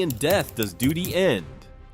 in death does duty end.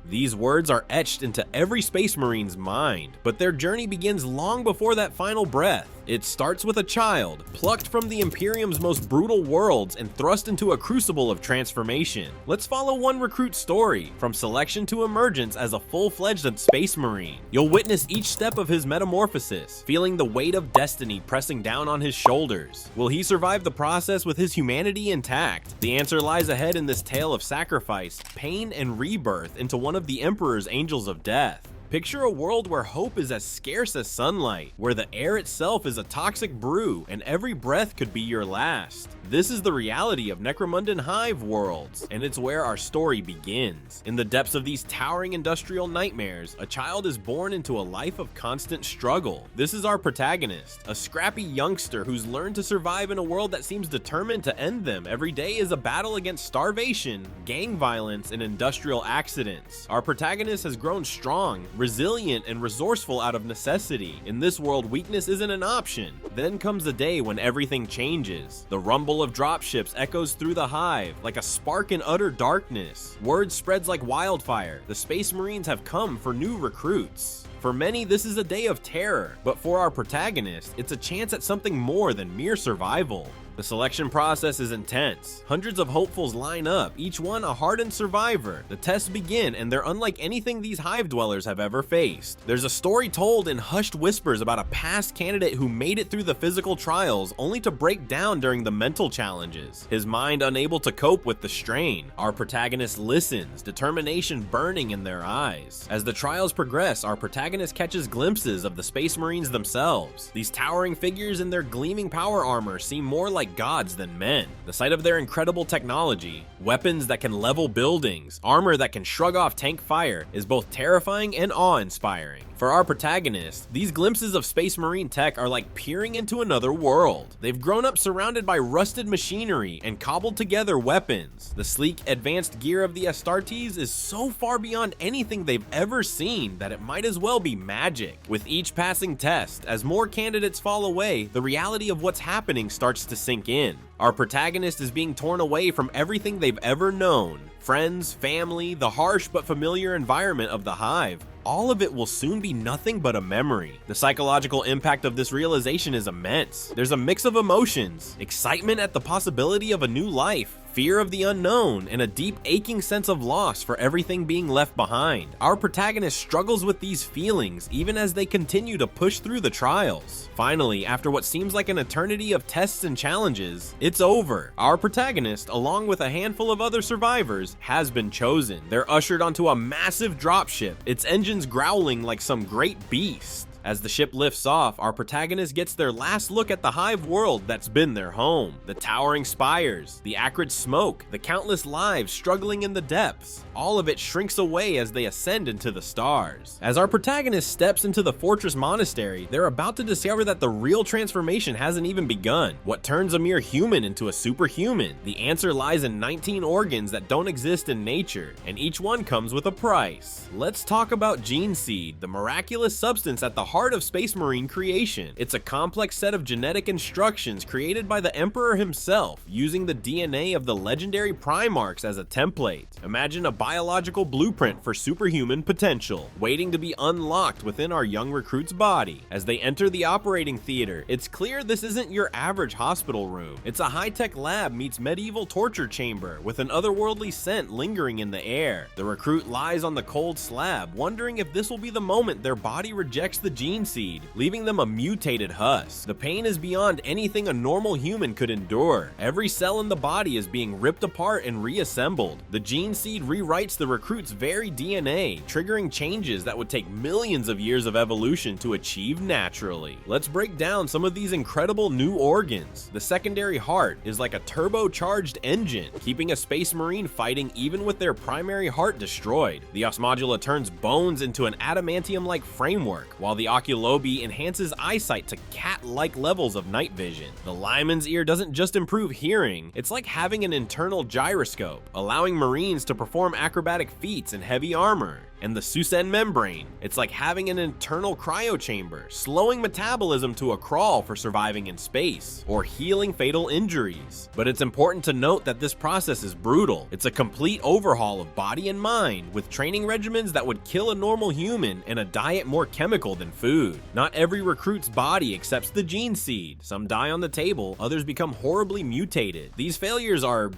These words are etched into every Space Marine's mind, but their journey begins long before that final breath. It starts with a child, plucked from the Imperium's most brutal worlds and thrust into a crucible of transformation. Let's follow one recruit's story, from selection to emergence as a full-fledged Space Marine. You'll witness each step of his metamorphosis, feeling the weight of destiny pressing down on his shoulders. Will he survive the process with his humanity intact? The answer lies ahead in this tale of sacrifice, pain, and rebirth into one of the Emperor's angels of death. Picture a world where hope is as scarce as sunlight, where the air itself is a toxic brew, and every breath could be your last. This is the reality of Necromundan Hive worlds, and it's where our story begins. In the depths of these towering industrial nightmares, a child is born into a life of constant struggle. This is our protagonist, a scrappy youngster who's learned to survive in a world that seems determined to end them. Every day is a battle against starvation, gang violence, and industrial accidents. Our protagonist has grown strong, resilient, and resourceful out of necessity. In this world, weakness isn't an option. Then comes the day when everything changes. The rumble of dropships echoes through the hive like a spark in utter darkness. Word spreads like wildfire. The Space Marines have come for new recruits. For many, this is a day of terror, but for our protagonist, it's a chance at something more than mere survival. The selection process is intense. Hundreds of hopefuls line up, each one a hardened survivor. The tests begin, and they're unlike anything these hive dwellers have ever faced. There's a story told in hushed whispers about a past candidate who made it through the physical trials only to break down during the mental challenges, his mind unable to cope with the strain. Our protagonist listens, determination burning in their eyes. As the trials progress, our protagonist catches glimpses of the Space Marines themselves. These towering figures in their gleaming power armor seem more like gods than men. The sight of their incredible technology, weapons that can level buildings, armor that can shrug off tank fire, is both terrifying and awe-inspiring. For our protagonist, these glimpses of Space Marine tech are like peering into another world. They've grown up surrounded by rusted machinery and cobbled together weapons. The sleek, advanced gear of the Astartes is so far beyond anything they've ever seen that it might as well be magic. With each passing test, as more candidates fall away, the reality of what's happening starts to sink in. Our protagonist is being torn away from everything they've ever known. Friends, family, the harsh but familiar environment of the hive. All of it will soon be nothing but a memory. The psychological impact of this realization is immense. There's a mix of emotions, excitement at the possibility of a new life, fear of the unknown, and a deep aching sense of loss for everything being left behind. Our protagonist struggles with these feelings even as they continue to push through the trials. Finally, after what seems like an eternity of tests and challenges, it's over. Our protagonist, along with a handful of other survivors, has been chosen. They're ushered onto a massive dropship, its engines growling like some great beast. As the ship lifts off, our protagonist gets their last look at the hive world that's been their home. The towering spires, the acrid smoke, the countless lives struggling in the depths. All of it shrinks away as they ascend into the stars. As our protagonist steps into the fortress monastery, they're about to discover that the real transformation hasn't even begun. What turns a mere human into a superhuman? The answer lies in 19 organs that don't exist in nature, and each one comes with a price. Let's talk about Gene Seed, the miraculous substance at the heart of Space Marine creation. It's a complex set of genetic instructions created by the Emperor himself, using the DNA of the legendary Primarchs as a template. Imagine a biological blueprint for superhuman potential, waiting to be unlocked within our young recruit's body. As they enter the operating theater, it's clear this isn't your average hospital room. It's a high-tech lab meets medieval torture chamber, with an otherworldly scent lingering in the air. The recruit lies on the cold slab, wondering if this will be the moment their body rejects the Gene Seed, leaving them a mutated husk. The pain is beyond anything a normal human could endure. Every cell in the body is being ripped apart and reassembled. The Gene Seed rewrites the recruit's very DNA, triggering changes that would take millions of years of evolution to achieve naturally. Let's break down some of these incredible new organs. The secondary heart is like a turbocharged engine, keeping a Space Marine fighting even with their primary heart destroyed. The osmodula turns bones into an adamantium-like framework, while the oculobi enhances eyesight to cat-like levels of night vision. The Lyman's ear doesn't just improve hearing, it's like having an internal gyroscope, allowing Marines to perform acrobatic feats in heavy armor. And the Susan membrane, it's like having an internal cryo chamber, slowing metabolism to a crawl for surviving in space, or healing fatal injuries. But it's important to note that this process is brutal. It's a complete overhaul of body and mind, with training regimens that would kill a normal human and a diet more chemical than food. Not every recruit's body accepts the gene seed. Some die on the table, others become horribly mutated. These failures are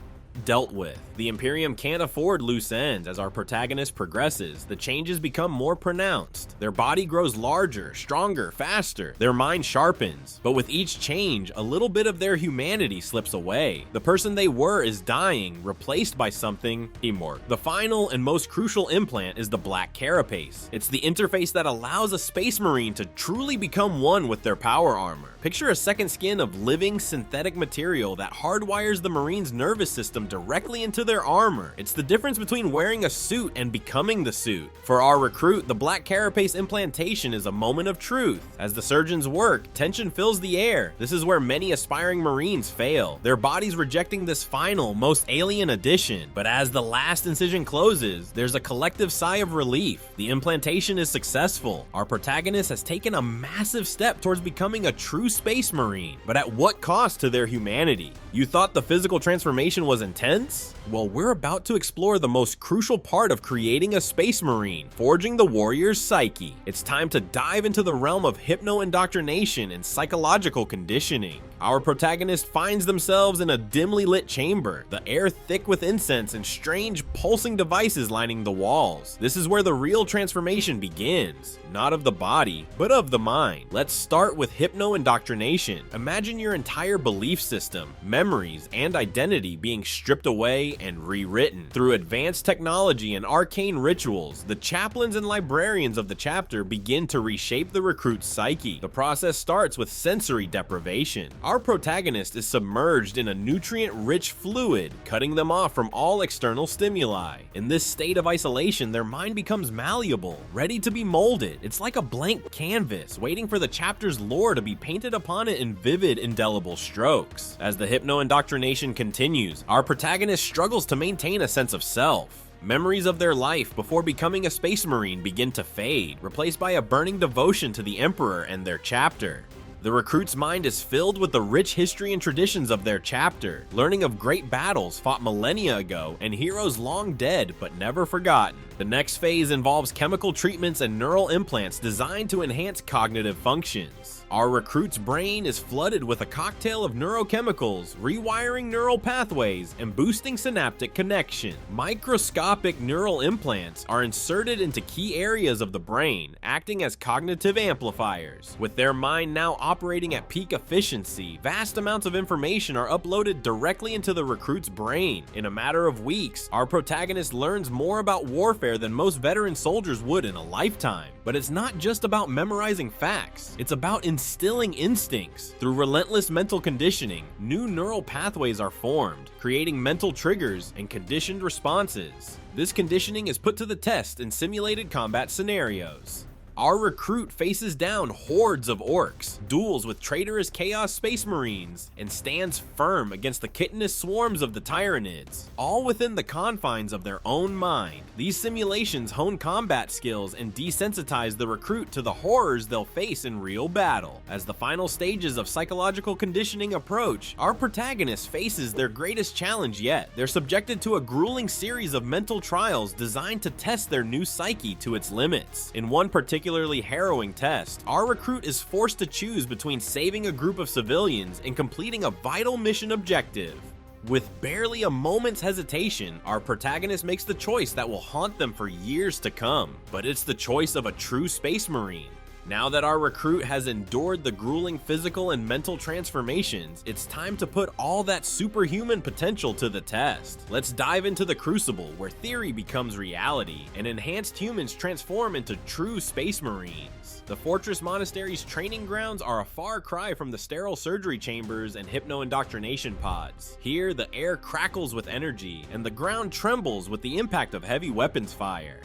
dealt with. The Imperium can't afford loose ends. As our protagonist progresses, the changes become more pronounced. Their body grows larger, stronger, faster. Their mind sharpens. But with each change, a little bit of their humanity slips away. The person they were is dying, replaced by something immortal. The final and most crucial implant is the Black Carapace. It's the interface that allows a space marine to truly become one with their power armor. Picture a second skin of living synthetic material that hardwires the marine's nervous system directly into their armor. It's the difference between wearing a suit and becoming the suit. For our recruit, the Black Carapace implantation is a moment of truth. As the surgeons work, tension fills the air. This is where many aspiring Marines fail, their bodies rejecting this final, most alien addition. But as the last incision closes, there's a collective sigh of relief. The implantation is successful. Our protagonist has taken a massive step towards becoming a true Space Marine, but at what cost to their humanity? You thought the physical transformation was intense? Well, we're about to explore the most crucial part of creating a Space Marine, forging the warrior's psyche. It's time to dive into the realm of hypno-indoctrination and psychological conditioning. Our protagonist finds themselves in a dimly lit chamber, the air thick with incense and strange pulsing devices lining the walls. This is where the real transformation begins, not of the body, but of the mind. Let's start with hypno-indoctrination. Imagine your entire belief system, memories, and identity being stripped away and rewritten. Through advanced technology and arcane rituals, the chaplains and librarians of the chapter begin to reshape the recruit's psyche. The process starts with sensory deprivation. Our protagonist is submerged in a nutrient-rich fluid, cutting them off from all external stimuli. In this state of isolation, their mind becomes malleable, ready to be molded. It's like a blank canvas, waiting for the chapter's lore to be painted upon it in vivid, indelible strokes. As the hypno-indoctrination continues, our protagonist struggles to maintain a sense of self. Memories of their life before becoming a Space Marine begin to fade, replaced by a burning devotion to the Emperor and their chapter. The recruit's mind is filled with the rich history and traditions of their chapter, learning of great battles fought millennia ago and heroes long dead but never forgotten. The next phase involves chemical treatments and neural implants designed to enhance cognitive functions. Our recruit's brain is flooded with a cocktail of neurochemicals, rewiring neural pathways and boosting synaptic connection. Microscopic neural implants are inserted into key areas of the brain, acting as cognitive amplifiers. With their mind now operating at peak efficiency, vast amounts of information are uploaded directly into the recruit's brain. In a matter of weeks, our protagonist learns more about warfare than most veteran soldiers would in a lifetime. But it's not just about memorizing facts, it's about instilling instincts. Through relentless mental conditioning, new neural pathways are formed, creating mental triggers and conditioned responses. This conditioning is put to the test in simulated combat scenarios. Our recruit faces down hordes of orcs, duels with traitorous Chaos Space Marines, and stands firm against the chitinous swarms of the Tyranids, all within the confines of their own mind. These simulations hone combat skills and desensitize the recruit to the horrors they'll face in real battle. As the final stages of psychological conditioning approach, our protagonist faces their greatest challenge yet. They're subjected to a grueling series of mental trials designed to test their new psyche to its limits. In one particularly harrowing test, our recruit is forced to choose between saving a group of civilians and completing a vital mission objective. With barely a moment's hesitation, our protagonist makes the choice that will haunt them for years to come. But it's the choice of a true Space Marine. Now that our recruit has endured the grueling physical and mental transformations, it's time to put all that superhuman potential to the test. Let's dive into the crucible where theory becomes reality and enhanced humans transform into true Space Marines. The Fortress Monastery's training grounds are a far cry from the sterile surgery chambers and hypno-indoctrination pods. Here, the air crackles with energy and the ground trembles with the impact of heavy weapons fire.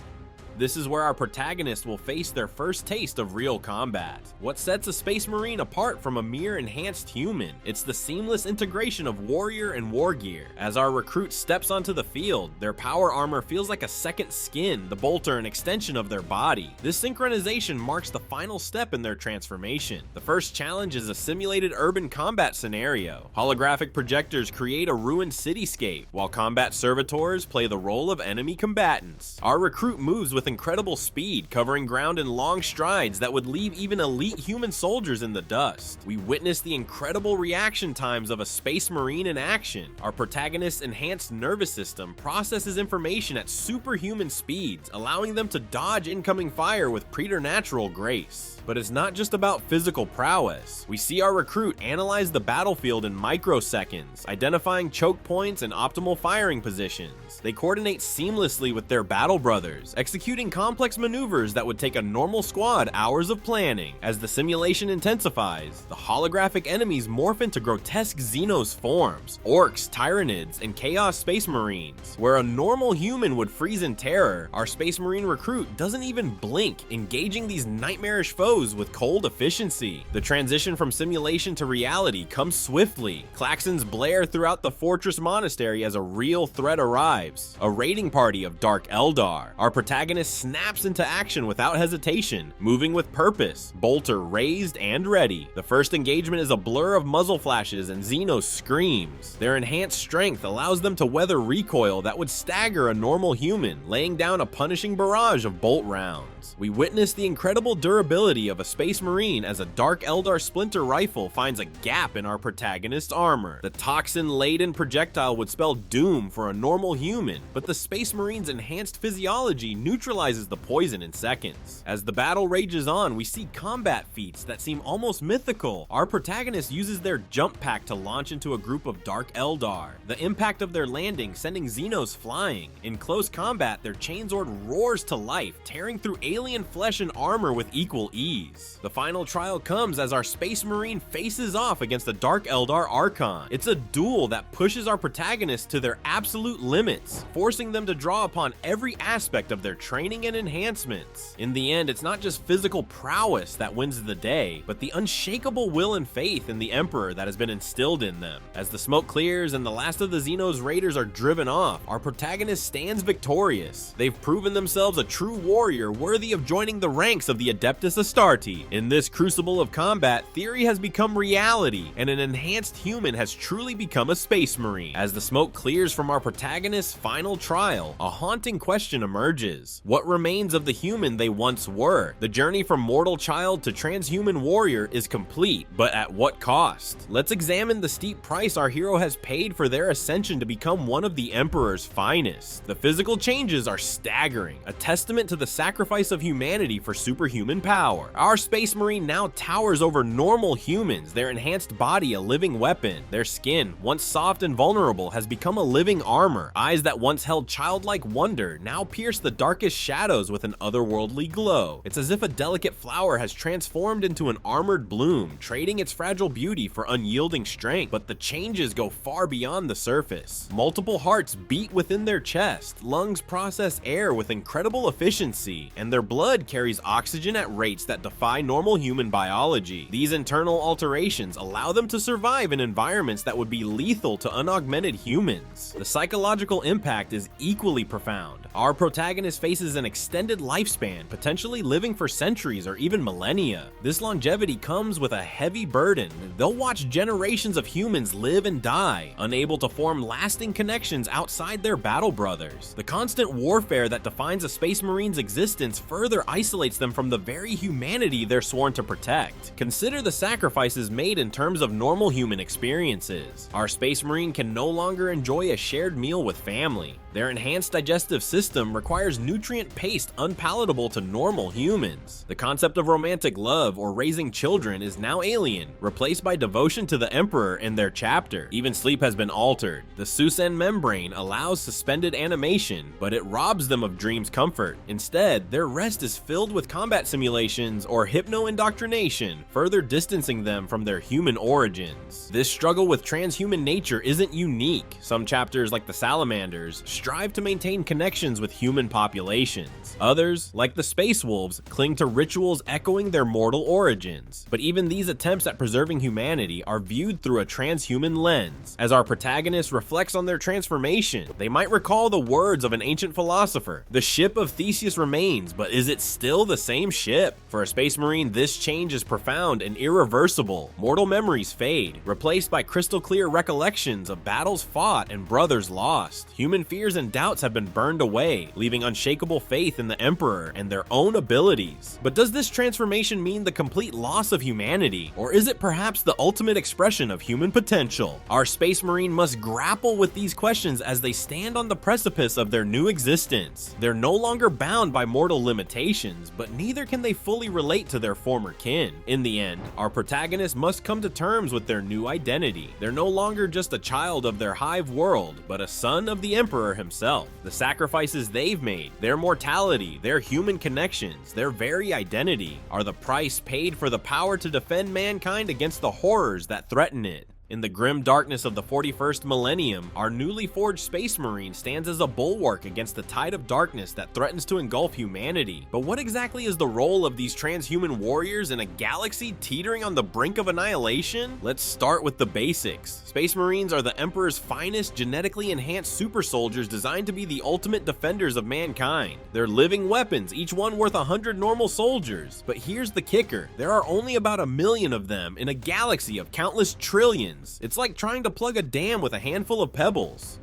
This is where our protagonists will face their first taste of real combat. What sets a Space Marine apart from a mere enhanced human? It's the seamless integration of warrior and war gear. As our recruit steps onto the field, their power armor feels like a second skin, the bolter an extension of their body. This synchronization marks the final step in their transformation. The first challenge is a simulated urban combat scenario. Holographic projectors create a ruined cityscape, while combat servitors play the role of enemy combatants. Our recruit moves with incredible speed, covering ground in long strides that would leave even elite human soldiers in the dust. We witness the incredible reaction times of a Space Marine in action. Our protagonist's enhanced nervous system processes information at superhuman speeds, allowing them to dodge incoming fire with preternatural grace. But it's not just about physical prowess. We see our recruit analyze the battlefield in microseconds, identifying choke points and optimal firing positions. They coordinate seamlessly with their battle brothers, executing complex maneuvers that would take a normal squad hours of planning. As the simulation intensifies, the holographic enemies morph into grotesque Xenos forms, orcs, tyranids, and chaos Space Marines. Where a normal human would freeze in terror, our Space Marine recruit doesn't even blink, engaging these nightmarish foes with cold efficiency. The transition from simulation to reality comes swiftly. Klaxons blare throughout the fortress monastery as a real threat arrives, a raiding party of Dark Eldar. Our protagonist snaps into action without hesitation, moving with purpose, bolter raised and ready. The first engagement is a blur of muzzle flashes and Xenos screams. Their enhanced strength allows them to weather recoil that would stagger a normal human, laying down a punishing barrage of bolt rounds. We witness the incredible durability of a Space Marine as a Dark Eldar splinter rifle finds a gap in our protagonist's armor. The toxin-laden projectile would spell doom for a normal human, but the Space Marine's enhanced physiology neutralizes the poison in seconds. As the battle rages on, we see combat feats that seem almost mythical. Our protagonist uses their jump pack to launch into a group of Dark Eldar, the impact of their landing sending Xenos flying. In close combat, their Chainsword roars to life, tearing through alien flesh and armor with equal ease. The final trial comes as our Space Marine faces off against a Dark Eldar Archon. It's a duel that pushes our protagonists to their absolute limits, forcing them to draw upon every aspect of their training and enhancements. In the end, it's not just physical prowess that wins the day, but the unshakable will and faith in the Emperor that has been instilled in them. As the smoke clears and the last of the Xenos raiders are driven off, our protagonist stands victorious. They've proven themselves a true warrior worthy of joining the ranks of the Adeptus Astartes. In this crucible of combat, theory has become reality, and an enhanced human has truly become a Space Marine. As the smoke clears from our protagonist's final trial, a haunting question emerges. What remains of the human they once were? The journey from mortal child to transhuman warrior is complete, but at what cost? Let's examine the steep price our hero has paid for their ascension to become one of the Emperor's finest. The physical changes are staggering, a testament to the sacrifice of humanity for superhuman power. Our Space Marine now towers over normal humans, their enhanced body a living weapon. Their skin, once soft and vulnerable, has become a living armor. Eyes that once held childlike wonder now pierce the darkest shadows with an otherworldly glow. It's as if a delicate flower has transformed into an armored bloom, trading its fragile beauty for unyielding strength. But the changes go far beyond the surface. Multiple hearts beat within their chest, lungs process air with incredible efficiency, and their blood carries oxygen at rates that defy normal human biology. These internal alterations allow them to survive in environments that would be lethal to unaugmented humans. The psychological impact is equally profound. Our protagonist faces an extended lifespan, potentially living for centuries or even millennia. This longevity comes with a heavy burden. They'll watch generations of humans live and die, unable to form lasting connections outside their battle brothers. The constant warfare that defines a Space Marine's existence further isolates them from the very humanity they're sworn to protect. Consider the sacrifices made in terms of normal human experiences. Our Space Marine can no longer enjoy a shared meal with family. Their enhanced digestive system requires nutrient paste unpalatable to normal humans. The concept of romantic love or raising children is now alien, replaced by devotion to the Emperor in their chapter. Even sleep has been altered. The Susan membrane allows suspended animation, but it robs them of dreams comfort. Instead, they're rest is filled with combat simulations or hypno-indoctrination, further distancing them from their human origins. This struggle with transhuman nature isn't unique. Some chapters, like the Salamanders, strive to maintain connections with human populations. Others, like the Space Wolves, cling to rituals echoing their mortal origins. But even these attempts at preserving humanity are viewed through a transhuman lens. As our protagonist reflects on their transformation, they might recall the words of an ancient philosopher: "The ship of Theseus remains, but is it still the same ship?" For a Space Marine, this change is profound and irreversible. Mortal memories fade, replaced by crystal clear recollections of battles fought and brothers lost. Human fears and doubts have been burned away, leaving unshakable faith in the Emperor and their own abilities. But does this transformation mean the complete loss of humanity, or is it perhaps the ultimate expression of human potential? Our Space Marine must grapple with these questions as they stand on the precipice of their new existence. They're no longer bound by mortal limitations, but neither can they fully relate to their former kin. In the end, our protagonists must come to terms with their new identity. They're no longer just a child of their hive world, but a son of the Emperor himself. The sacrifices they've made, their mortality, their human connections, their very identity, are the price paid for the power to defend mankind against the horrors that threaten it. In the grim darkness of the 41st millennium, our newly forged Space Marine stands as a bulwark against the tide of darkness that threatens to engulf humanity. But what exactly is the role of these transhuman warriors in a galaxy teetering on the brink of annihilation? Let's start with the basics. Space Marines are the Emperor's finest genetically enhanced super soldiers designed to be the ultimate defenders of mankind. They're living weapons, each one worth 100 normal soldiers. But here's the kicker: there are only about 1 million of them in a galaxy of countless trillions. It's like trying to plug a dam with a handful of pebbles.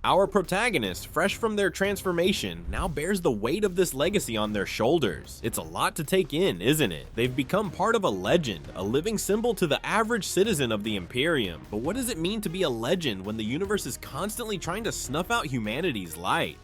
Our protagonist, fresh from their transformation, now bears the weight of this legacy on their shoulders. It's a lot to take in, isn't it? They've become part of a legend, a living symbol to the average citizen of the Imperium. But what does it mean to be a legend when the universe is constantly trying to snuff out humanity's light?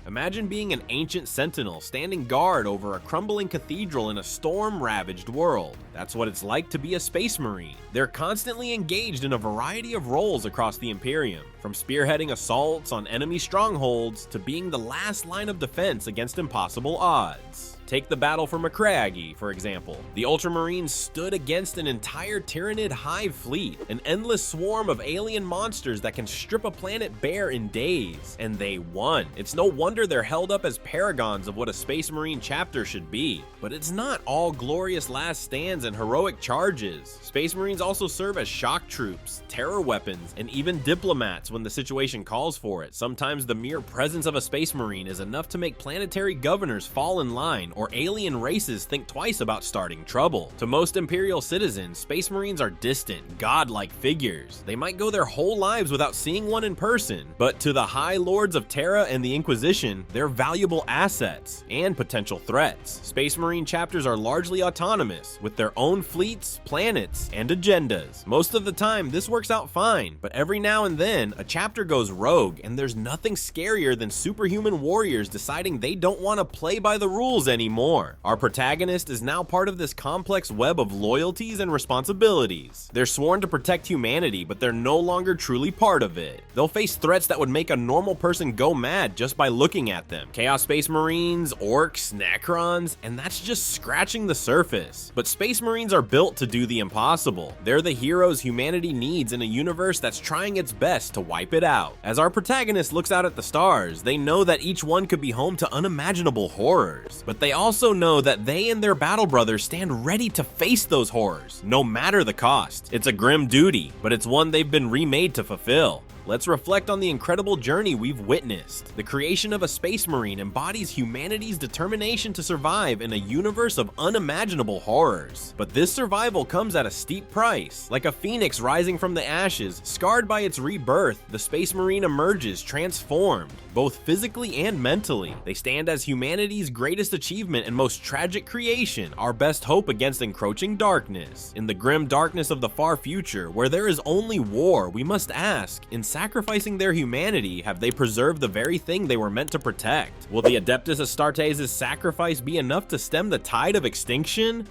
Imagine being an ancient sentinel standing guard over a crumbling cathedral in a storm-ravaged world. That's what it's like to be a Space Marine. They're constantly engaged in a variety of roles across the Imperium, from spearheading assaults on enemy strongholds to being the last line of defense against impossible odds. Take the battle for Macragge, for example. The Ultramarines stood against an entire Tyranid hive fleet, an endless swarm of alien monsters that can strip a planet bare in days, and they won. It's no wonder they're held up as paragons of what a Space Marine chapter should be. But it's not all glorious last stands and heroic charges. Space Marines also serve as shock troops, terror weapons, and even diplomats when the situation calls for it. Sometimes the mere presence of a Space Marine is enough to make planetary governors fall in line, or alien races think twice about starting trouble. To most Imperial citizens, Space Marines are distant, godlike figures. They might go their whole lives without seeing one in person, but to the High Lords of Terra and the Inquisition, they're valuable assets and potential threats. Space Marine chapters are largely autonomous, with their own fleets, planets, and agendas. Most of the time, this works out fine, but every now and then, a chapter goes rogue, and there's nothing scarier than superhuman warriors deciding they don't want to play by the rules anymore. Our protagonist is now part of this complex web of loyalties and responsibilities. They're sworn to protect humanity, but they're no longer truly part of it. They'll face threats that would make a normal person go mad just by looking at them. Chaos Space Marines, Orcs, Necrons, and that's just scratching the surface. But Space Marines are built to do the impossible. They're the heroes humanity needs in a universe that's trying its best to wipe it out. As our protagonist looks out at the stars, they know that each one could be home to unimaginable horrors. But they also know that they and their battle brothers stand ready to face those horrors, no matter the cost. It's a grim duty, but it's one they've been remade to fulfill. Let's reflect on the incredible journey we've witnessed. The creation of a Space Marine embodies humanity's determination to survive in a universe of unimaginable horrors. But this survival comes at a steep price. Like a phoenix rising from the ashes, scarred by its rebirth, the Space Marine emerges transformed, both physically and mentally. They stand as humanity's greatest achievement and most tragic creation, our best hope against encroaching darkness. In the grim darkness of the far future, where there is only war, we must ask, in sacrificing their humanity, have they preserved the very thing they were meant to protect? Will the Adeptus Astartes' sacrifice be enough to stem the tide of extinction?